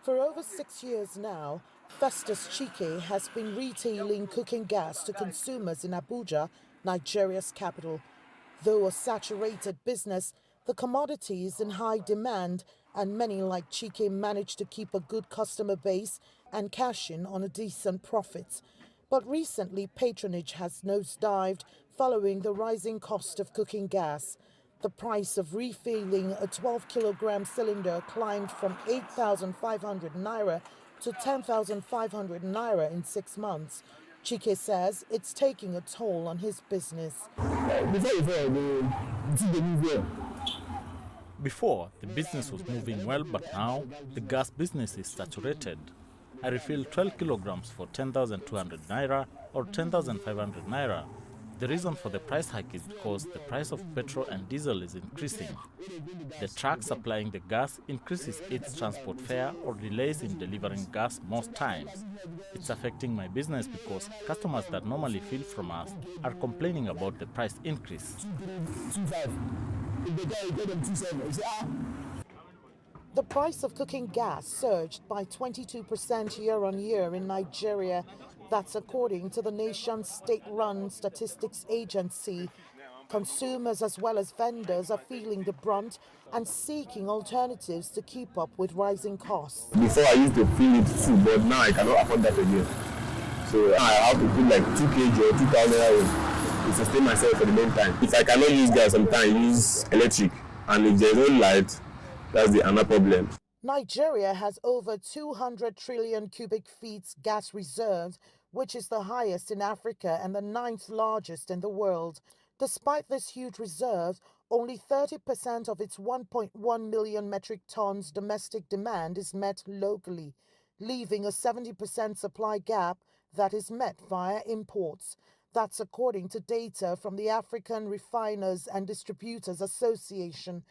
For over 6 years now, Festus Chike has been retailing cooking gas to consumers in Abuja, Nigeria's capital. Though a saturated business, the commodity is in high demand, and many like Chike manage to keep a good customer base and cash in on a decent profit. But recently, patronage has nosedived following the rising cost of cooking gas. The price of refilling a 12-kilogram cylinder climbed from 8,500 naira to 10,500 naira in 6 months. Chike says it's taking a toll on his business. Before, the business was moving well, but now the gas business is saturated. I refill 12 kilograms for 10,200 naira or 10,500 naira. The reason for the price hike is because the price of petrol and diesel is increasing. The truck supplying the gas increases its transport fare or delays in delivering gas most times. It's affecting my business because customers that normally fill from us are complaining about the price increase. The price of cooking gas surged by 22% year on year in Nigeria. That's according to the nation's state-run statistics agency. Consumers as well as vendors are feeling the brunt and seeking alternatives to keep up with rising costs. Before I used to feel it too, but now I cannot afford that again. So I have to put like 2 kg or 2,000 euros to sustain myself for the meantime. If I cannot use gas, sometimes I use electric. And if there's no light, that's the another problem. Nigeria has over 200 trillion cubic feet gas reserves, which is the highest in Africa and the 9th largest in the world. Despite this huge reserve, only 30% of its 1.1 million metric tons domestic demand is met locally, leaving a 70% supply gap that is met via imports. That's according to data from the African Refiners and Distributors Association.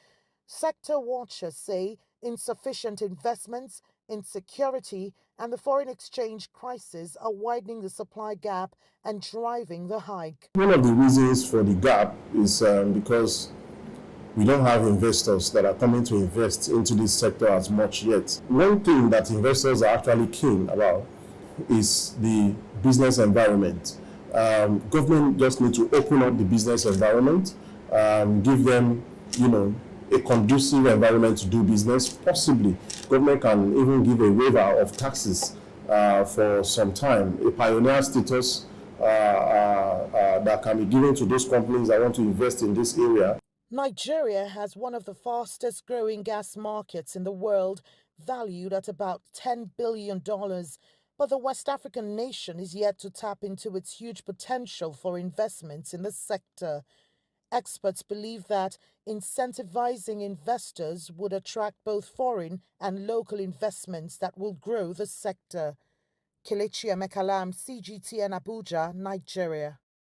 Sector watchers say insufficient investments, insecurity, and the foreign exchange crisis are widening the supply gap and driving the hike. One of the reasons for the gap is because we don't have investors that are coming to invest into this sector as much yet. One thing that investors are actually keen about is the business environment. Government just need to open up the business environment, give them, a conducive environment to do business. Possibly, government can even give a waiver of taxes for some time, a pioneer status that can be given to those companies that want to invest in this area. Nigeria has one of the fastest growing gas markets in the world, valued at about $10 billion. But the West African nation is yet to tap into its huge potential for investments in the sector. Experts believe that incentivizing investors would attract both foreign and local investments that will grow the sector. Kelechi Emekalam, CGTN Abuja, Nigeria.